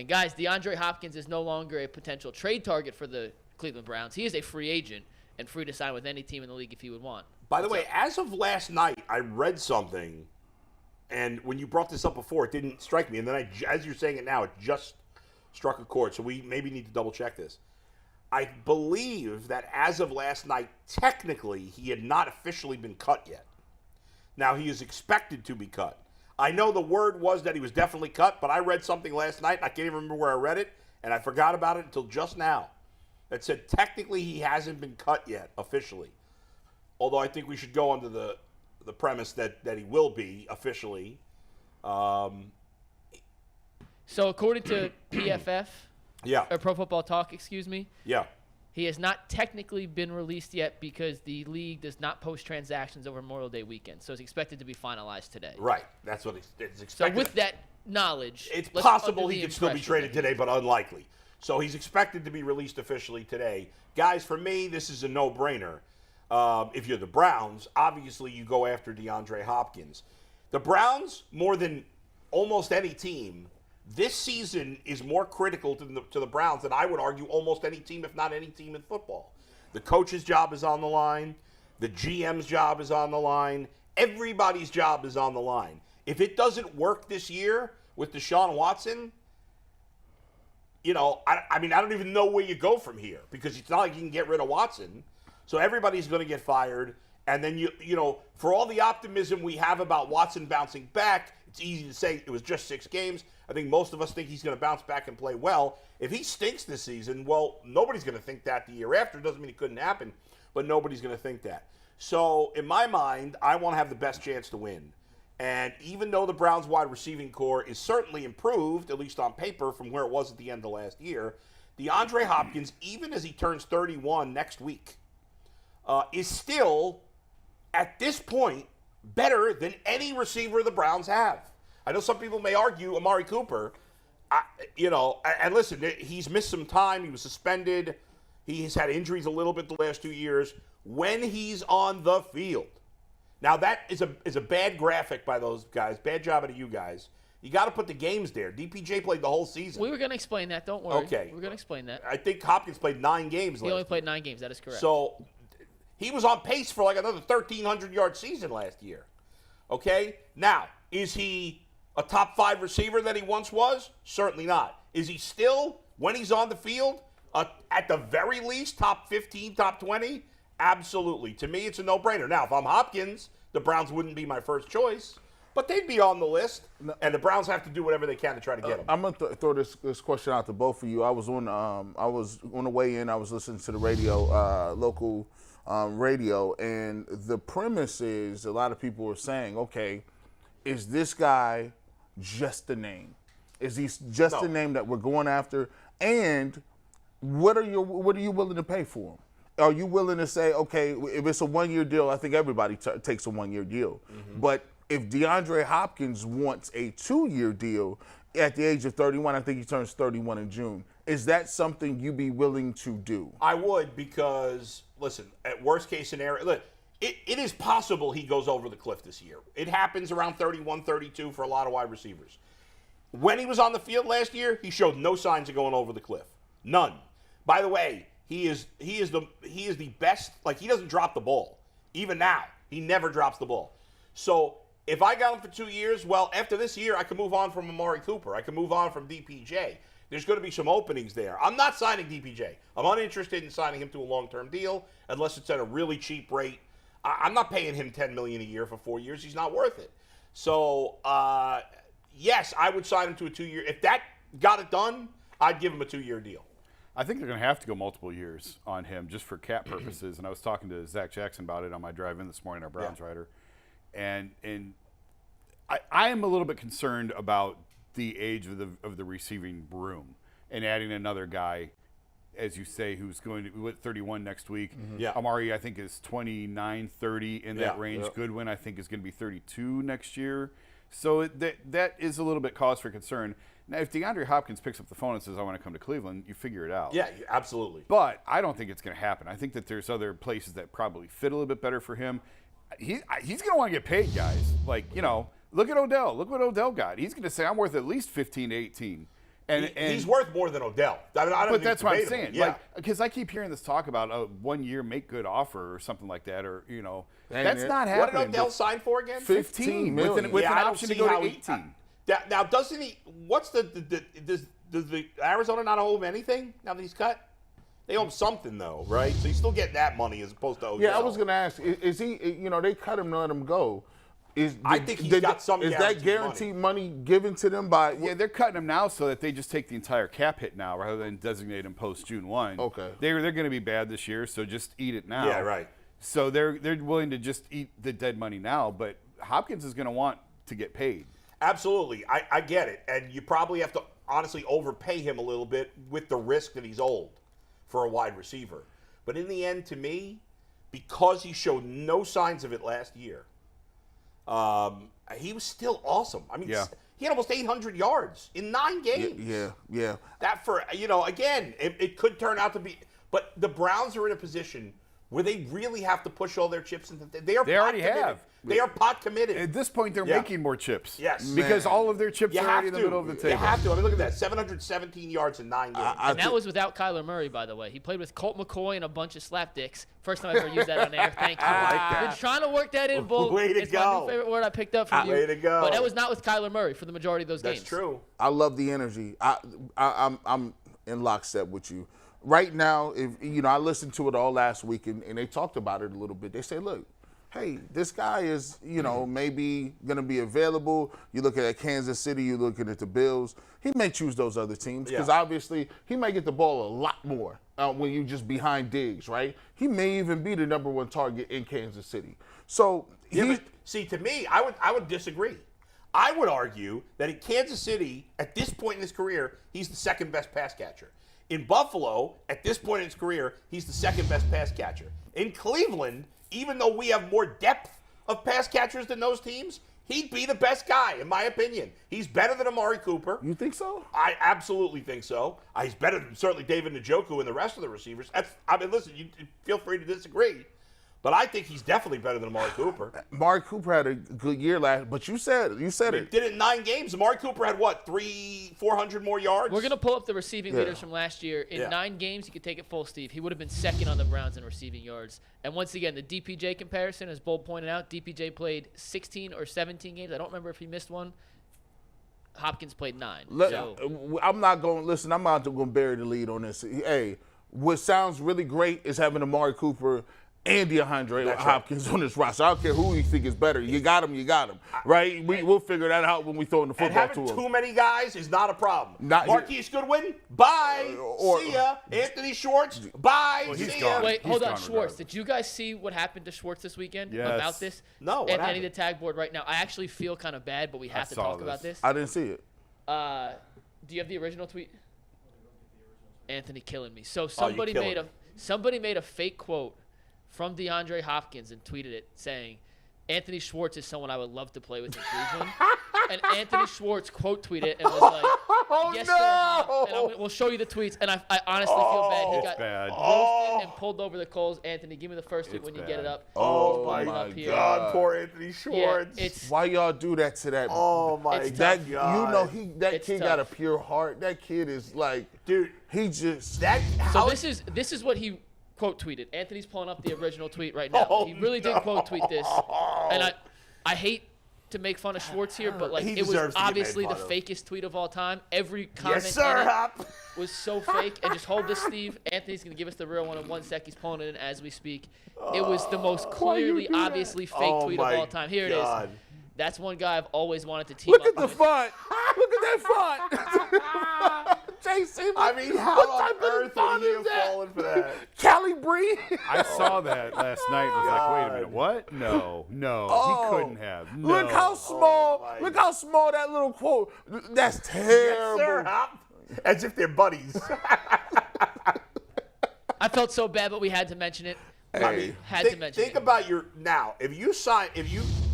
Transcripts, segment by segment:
And, guys, DeAndre Hopkins is no longer a potential trade target for the Cleveland Browns. He is a free agent and free to sign with any team in the league if he would want. By the way, as of last night, I read something, and when you brought this up before, it didn't strike me. And then, as you're saying it now, it just struck a chord. So we maybe need to double-check this. I believe that as of last night, technically, he had not officially been cut yet. Now, he is expected to be cut. I know the word was that he was definitely cut, but I read something last night, and I can't even remember where I read it, and I forgot about it until just now. That said, technically, he hasn't been cut yet, officially. Although I think we should go under the premise that he will be officially. So according to PFF, or Pro Football Talk, excuse me, he has not technically been released yet because the league does not post transactions over Memorial Day weekend. So it's expected to be finalized today. Right. That's what it's expected. So with that knowledge, it's possible he could still be traded today, but unlikely. So he's expected to be released officially today. Guys, for me, this is a no-brainer. If you're the Browns, obviously you go after DeAndre Hopkins. The Browns, more than almost any team, this season is more critical to the Browns than I would argue almost any team, if not any team in football. The coach's job is on the line. The GM's job is on the line. Everybody's job is on the line. If it doesn't work this year with Deshaun Watson, I don't even know where you go from here because it's not like you can get rid of Watson. So everybody's going to get fired. And then, for all the optimism we have about Watson bouncing back, it's easy to say it was just 6 games. I think most of us think he's going to bounce back and play well. If he stinks this season, well, nobody's going to think that the year after. It doesn't mean it couldn't happen, but nobody's going to think that. So in my mind, I want to have the best chance to win. And even though the Browns wide receiving core is certainly improved, at least on paper, from where it was at the end of last year, DeAndre Hopkins, even as he turns 31 next week, is still, at this point, better than any receiver the Browns have. I know some people may argue Amari Cooper, and listen, he's missed some time. He was suspended. He's had injuries a little bit the last 2 years. When he's on the field, now that is a bad graphic by those guys. Bad job out of you guys. You got to put the games there. DPJ played the whole season. We were going to explain that. Don't worry. Okay. We're going to explain that. I think Hopkins played 9 games. He only played 9 games. That is correct. So he was on pace for like another 1,300-yard season last year. Okay? Now, is he a top 5 receiver that he once was? Certainly not. Is he still, when he's on the field, at the very least, top 15, top 20? Absolutely. To me, it's a no-brainer. Now, if I'm Hopkins, the Browns wouldn't be my first choice, but they'd be on the list, and the Browns have to to try to get him. I'm going to throw this question out to both of you. I was on the way in. I was listening to the radio, local radio, and the premise is a lot of people are saying, okay, is this guy just a name? Is he just a name that we're going after? And what are you willing to pay for him? Are you willing to say, okay, if it's a 1-year deal, I think everybody takes a 1-year deal. Mm-hmm. But if DeAndre Hopkins wants a 2-year deal at the age of 31, I think he turns 31 in June, is that something you'd be willing to do? I would because, listen, at worst case scenario, look, it is possible he goes over the cliff this year. It happens around 31, 32 for a lot of wide receivers. When he was on the field last year, he showed no signs of going over the cliff. None. By the way, he is the best. Like, he doesn't drop the ball. Even now, he never drops the ball. So if I got him for 2 years, well, after this year, I can move on from Amari Cooper. I can move on from DPJ. There's going to be some openings there. I'm not signing DPJ. I'm uninterested in signing him to a long-term deal unless it's at a really cheap rate. I'm not paying him $10 million a year for 4 years. He's not worth it. So, yes, I would sign him to a 2-year. If that got it done, I'd give him a 2-year deal. I think they're going to have to go multiple years on him just for cap purposes. And I was talking to Zach Jackson about it on my drive in this morning, our Browns writer. And I am a little bit concerned about the age of the receiving room and adding another guy, as you say, who's going to be 31 next week. Mm-hmm. Yeah. Amari, I think, is 29, 30 in that range. Yep. Goodwin, I think, is going to be 32 next year. So that is a little bit cause for concern. Now, if DeAndre Hopkins picks up the phone and says, I want to come to Cleveland, you figure it out. Yeah, absolutely. But I don't think it's going to happen. I think that there's other places that probably fit a little bit better for him. He's going to want to get paid, guys. Like, look at Odell. Look what Odell got. He's going to say, I'm worth at least 15 to 18. And he's worth more than Odell. I mean, I don't but that's what I'm saying. Yeah. Because I keep hearing this talk about a 1 year make good offer or something like that, or that's not happening. What did Odell sign for again? 15 million. with an option to go to 18. Now, doesn't he? What's does the Arizona not owe him anything now that he's cut? They owe him something though, right? So he's still getting that money as opposed to Odell. Yeah, I was going to ask, is he? They cut him to let him go. I think he's got some. Is that guaranteed money given to them by? Yeah, they're cutting him now so that they just take the entire cap hit now rather than designate him post June 1. Okay. They're going to be bad this year, so just eat it now. Yeah, right. So they're willing to just eat the dead money now, but Hopkins is going to want to get paid. Absolutely, I get it, and you probably have to honestly overpay him a little bit with the risk that he's old for a wide receiver. But in the end, to me, because he showed no signs of it last year. He was still awesome. I mean, he had almost 800 yards in 9 games. Yeah. That again, it could turn out to be. But the Browns are in a position where they really have to push all their chips into. They already have. They are pot committed. At this point, they're making more chips. Yes. Because all of their chips are already in the middle of the table. You have to. I mean, look at that. 717 yards in 9 games. And that was without Kyler Murray, by the way. He played with Colt McCoy and a bunch of slapdicks. First time I ever used that on air. Thank you. I like that. Been trying to work that in, Bull. Way to it's go. my new favorite word I picked up from you. Way to go. But that was not with Kyler Murray for the majority of those games. That's true. I love the energy. I'm in lockstep with you. Right now, if I listened to it all last week, and they talked about it a little bit. They say, look, hey, this guy is, maybe going to be available. You're looking at Kansas City. You're looking at the Bills. He may choose those other teams because obviously he may get the ball a lot more when you just behind Diggs, right? He may even be the number one target in Kansas City. So see, to me, I would disagree. I would argue that in Kansas City, at this point in his career, he's the second best pass catcher. In Buffalo, at this point in his career, he's the second best pass catcher. In Cleveland, even though we have more depth of pass catchers than those teams, he'd be the best guy, in my opinion. He's better than Amari Cooper. You think so? I absolutely think so. He's better than certainly David Njoku and the rest of the receivers. Listen, you feel free to disagree. But I think he's definitely better than Amari Cooper. Amari Cooper had a good year last, but you said it. He did it in 9 games. Amari Cooper had what, 400 more yards? We're going to pull up the receiving leaders from last year. In 9 games, you could take it full, Steve. He would have been second on the Browns in receiving yards. And once again, the DPJ comparison, as Bull pointed out, DPJ played 16 or 17 games. I don't remember if he missed one. Hopkins played 9. I'm not going to listen. I'm not going to bury the lead on this. Hey, what sounds really great is having Amari Cooper and Deandre Hopkins on this roster. I don't care who you think is better. You got him, right? We'll figure that out when we throw in the football to him. And having too many guys is not a problem. Marquise Goodwin, bye. See ya. Anthony Schwartz, bye. See ya. Wait, hold on, Schwartz. Did you guys see what happened to Schwartz this weekend about this? No, and I need the tag board right now. I actually feel kind of bad, but we have to talk about this. I didn't see it. Do you have the original tweet? Anthony killing me. So somebody made a fake quote from DeAndre Hopkins and tweeted it saying, Anthony Schwartz is someone I would love to play with in Cleveland. And Anthony Schwartz quote tweeted and was like, yes, sir. And we'll show you the tweets. And I honestly feel bad. He got roasted and pulled over the coals. Anthony, give me the first tweet when you get it up. Oh, my God. Poor Anthony Schwartz. Yeah, why y'all do that to that? Oh, my God. That kid got a pure heart. That kid is like, dude, he just. This is what he quote tweeted. Anthony's pulling up the original tweet right now. He really did quote tweet this. And I hate to make fun of Schwartz here, but it was obviously the fakest tweet of all time. Every comment was so fake. And just hold this, Steve. Anthony's going to give us the real one in 1 sec. He's pulling it in as we speak. It was the most clearly, obviously fake tweet of all time. Here it is. That's one guy I've always wanted to team up with. Look at the font. Look at that font. JC, I mean, how on earth are you falling for that? Callie Bree? I saw that last night and was like, wait a minute, what? No, he couldn't have. No. Look how small that little quote. That's terrible. Yes, sir, Hop. As if they're buddies. I felt so bad, but we had to mention it. Hey. Think about now.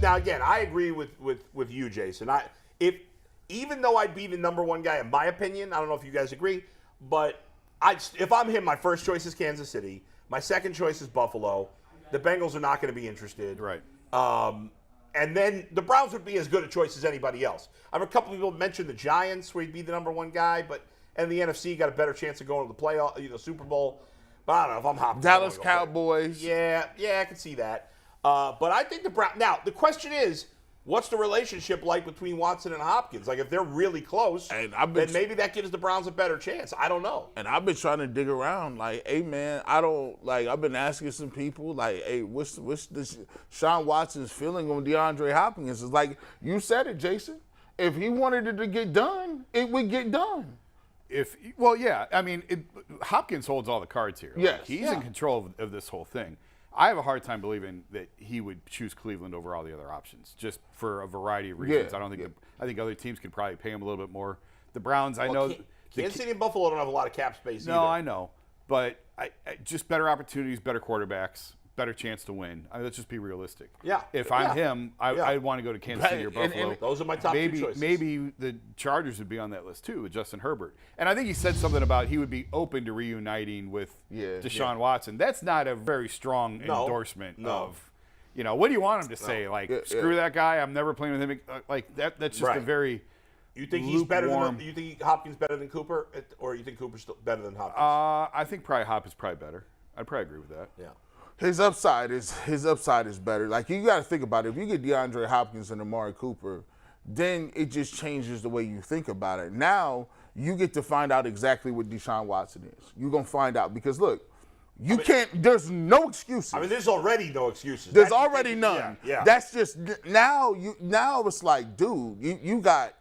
Now again, I agree with you, Jason. Even though I'd be the number one guy in my opinion, I don't know if you guys agree, but if I'm him, my first choice is Kansas City. My second choice is Buffalo. The Bengals are not going to be interested. Right. And then the Browns would be as good a choice as anybody else. I have a couple people mention the Giants where he'd be the number one guy, but and the NFC got a better chance of going to the playoff, Super Bowl. But I don't know if I'm Hopkins. Dallas Cowboys. Yeah, I can see that. But I think the Browns. Now the question is, what's the relationship like between Watson and Hopkins? Like, if they're really close, then maybe that gives the Browns a better chance. I don't know. And I've been trying to dig around. Like, hey, man, I've been asking some people, like, hey, what's Deshaun Watson's feeling on DeAndre Hopkins? It's like, you said it, Jason. If he wanted it to get done, it would get done. Hopkins holds all the cards here. Yes. Like, he's in control of this whole thing. I have a hard time believing that he would choose Cleveland over all the other options, just for a variety of reasons. Yeah. I think other teams could probably pay him a little bit more. The Browns, Kansas City and Buffalo don't have a lot of cap space either. No, I know. But just better opportunities, better quarterbacks, better chance to win. Let's just be realistic. Yeah. If I'm him, I want to go to Kansas City or Buffalo. And those are my top two choices. Maybe the Chargers would be on that list too with Justin Herbert. And I think he said something about he would be open to reuniting with Deshaun Watson. That's not a very strong endorsement of, what do you want him to say? Like, screw that guy. I'm never playing with him. Like that. That's just a very. You think he's better than? You think Hopkins better than Cooper, or you think Cooper's still better than Hopkins? I think probably Hop is probably better. I'd probably agree with that. Yeah. His upside is better. Like, you got to think about it. If you get DeAndre Hopkins and Amari Cooper, then it just changes the way you think about it. Now you get to find out exactly what Deshaun Watson is. You're gonna find out because look, there's no excuses. There's already no excuses. There's already none. Yeah. That's just now it's like, dude, you got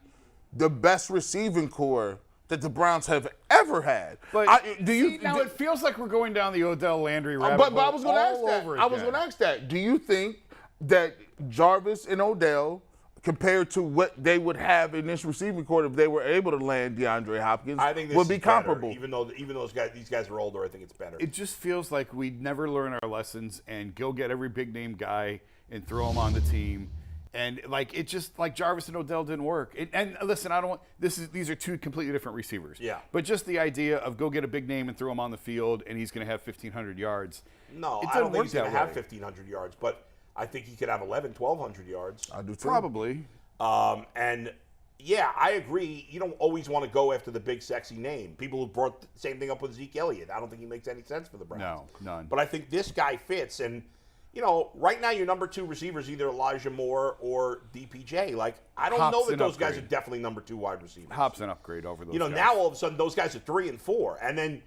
the best receiving core that the Browns have ever had. But now it feels like we're going down the Odell Landry rabbit hole. But I was going to ask that. I was going to ask that. Do you think that Jarvis and Odell, compared to what they would have in this receiving core if they were able to land DeAndre Hopkins, I think this would be comparable? Better. Even though these guys are older, I think it's better. It just feels like we never learn our lessons and go get every big name guy and throw him on the team. And it just like Jarvis and Odell didn't work. And listen, these are two completely different receivers. Yeah. But just the idea of go get a big name and throw him on the field and he's going to have 1,500 yards. No, I don't think he's going to have 1,500 yards, but I think he could have 1,200 yards. I do too. Probably. And yeah, I agree. You don't always want to go after the big sexy name. People who brought the same thing up with Zeke Elliott. I don't think he makes any sense for the Browns. No, none. But I think this guy fits. And right now your number two receiver is either Elijah Moore or DPJ. Like, I don't know that those guys are definitely number two wide receivers. Hop's an upgrade over those guys. Now all of a sudden those guys are 3 and 4. And then,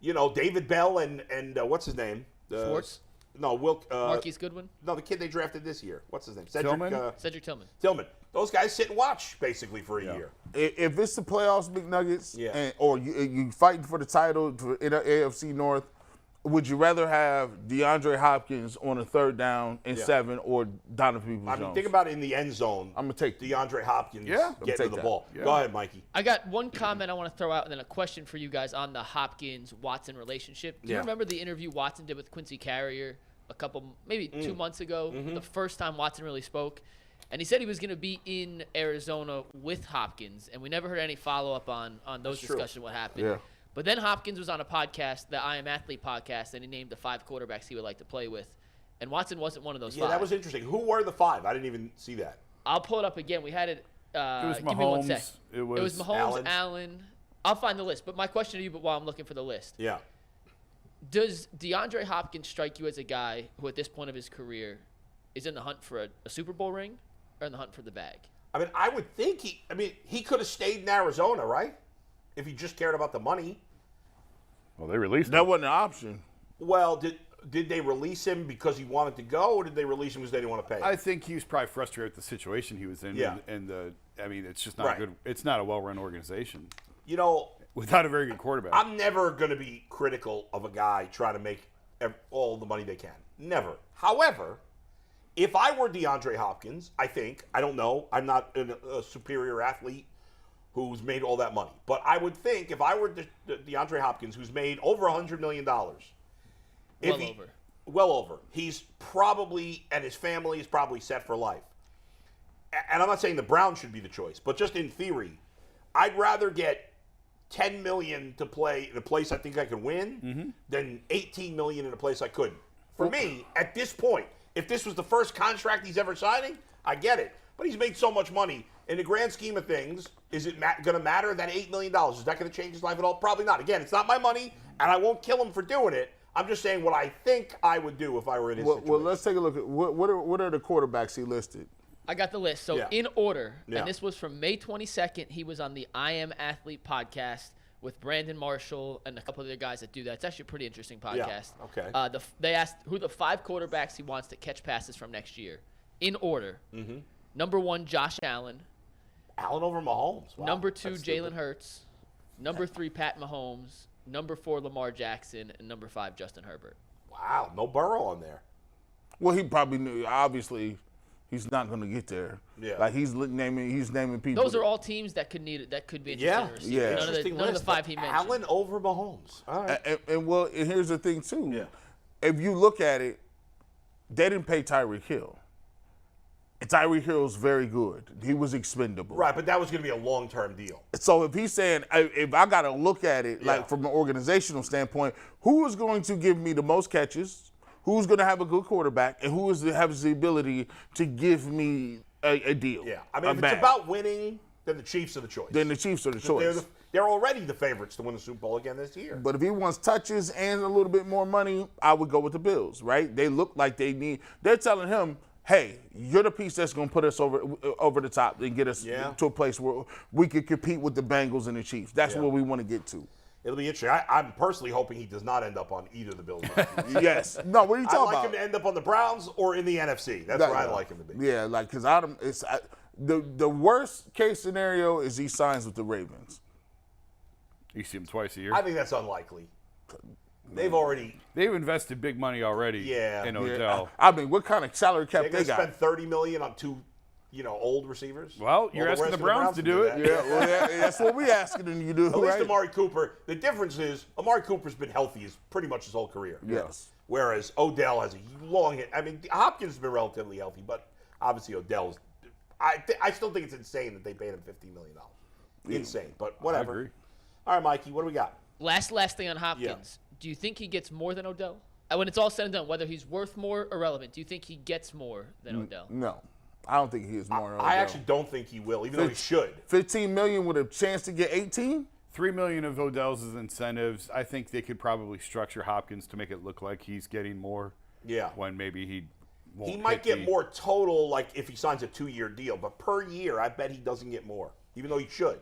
David Bell and what's his name? Schwartz? No, Marquise Goodwin? No, the kid they drafted this year. What's his name? Cedric Tillman. Tillman. Those guys sit and watch basically for a year. If it's the playoffs, McNuggets, or you fighting for the title in the AFC North, would you rather have DeAndre Hopkins on a 3rd down and 7 or Donovan People-Jones? Think about it in the end zone. I'm going to take DeAndre Hopkins getting to the ball. Yeah. Go ahead, Mikey. I got one comment I want to throw out and then a question for you guys on the Hopkins-Watson relationship. Do you remember the interview Watson did with Quincy Carrier maybe 2 months ago, the first time Watson really spoke? And he said he was going to be in Arizona with Hopkins, and we never heard any follow-up on those discussions, what happened. Yeah. But then Hopkins was on a podcast, the I Am Athlete podcast, and he named the 5 quarterbacks he would like to play with. And Watson wasn't one of those 5. Yeah, that was interesting. Who were the 5? I didn't even see that. I'll pull it up again. We had it. It was give me 1 sec. Mahomes. It was Mahomes, Allen. I'll find the list. But my question to you, while I'm looking for the list. Yeah. Does DeAndre Hopkins strike you as a guy who, at this point of his career, is in the hunt for a Super Bowl ring or in the hunt for the bag? I would think he could have stayed in Arizona, right? If he just cared about the money. Well, they released him. That wasn't an option. Well, did they release him because he wanted to go, or did they release him because they didn't want to pay him? I think he was probably frustrated with the situation he was in. Yeah. It's just not good. It's not a well-run organization. Without a very good quarterback. I'm never going to be critical of a guy trying to make all the money they can. Never. However, if I were DeAndre Hopkins, I don't know, I'm not a superior athlete who's made all that money. But I would think if I were DeAndre Hopkins, who's made over $100 million. Well over. He's probably, and his family is probably set for life. And I'm not saying the Browns should be the choice, but just in theory, I'd rather get $10 million to play in a place I think I can win than $18 million in a place I couldn't. For me, at this point, if this was the first contract he's ever signing, I get it. But he's made so much money. In the grand scheme of things, is it going to matter that $8 million? Is that going to change his life at all? Probably not. Again, it's not my money, and I won't kill him for doing it. I'm just saying what I think I would do if I were in his situation. Well, let's take a look at what are the quarterbacks he listed? I got the list. So in order, and this was from May 22nd. He was on the I Am Athlete podcast with Brandon Marshall and a couple of other guys that do that. It's actually a pretty interesting podcast. Yeah, okay. They asked who the 5 quarterbacks he wants to catch passes from next year. In order. Mm-hmm. Number 1, Josh Allen. Allen over Mahomes. Wow, number 2, Jalen Hurts. Number 3, Pat Mahomes. Number 4, Lamar Jackson. And number 5, Justin Herbert. Wow, no Burrow on there. Well, he probably knew. Obviously, he's not going to get there. Yeah. Like he's naming people. Those are all teams that could need it. That could be interesting. Yeah. None of the 5 he mentioned. Allen over Mahomes. All right. And here's the thing too. Yeah. If you look at it, they didn't pay Tyreek Hill. And Tyreek Hill's very good. He was expendable. Right, but that was going to be a long-term deal. So if he's saying, if I got to look at it like from an organizational standpoint, who is going to give me the most catches? Who's going to have a good quarterback, and who has the ability to give me a deal? Yeah, I mean, if it's about winning, then the Chiefs are the choice. They're already the favorites to win the Super Bowl again this year. But if he wants touches and a little bit more money, I would go with the Bills, right? They look like they need – they're telling him, hey, you're the piece that's going to put us over the top and get us to a place where we could compete with the Bengals and the Chiefs. That's where we want to get to. It'll be interesting. I'm personally hoping he does not end up on either of the Bills. Yes. No, what are you talking about? I'd like him to end up on the Browns or in the NFC. That's where I'd like him to be. Yeah, like because the worst case scenario is he signs with the Ravens. You see him twice a year. I think that's unlikely. They've invested big money already in Odell. I mean, what kind of salary cap they got? Spend $30 million on 2 old receivers. Well, you're asking the Browns to do it. Yeah, well, that's what we're asking them to do. At least Amari Cooper. The difference is Amari Cooper's been healthy pretty much his whole career. Yes. Whereas Odell has a long hit. I mean, Hopkins has been relatively healthy, but obviously Odell's. I still think it's insane that they paid him $15 million. Insane, but whatever. I agree. All right, Mikey, what do we got? Last thing on Hopkins. Yeah. Do you think he gets more than Odell? When it's all said and done, whether he's worth more or relevant, do you think he gets more than Odell? No. I don't think he is more than Odell. I actually don't think he will, even though he should. $15 million with a chance to get 18? $3 million of Odell's incentives. I think they could probably structure Hopkins to make it look like he's getting more. Yeah. When maybe he won't. He might get more total, like if he signs a 2-year deal, but per year, I bet he doesn't get more, even though he should.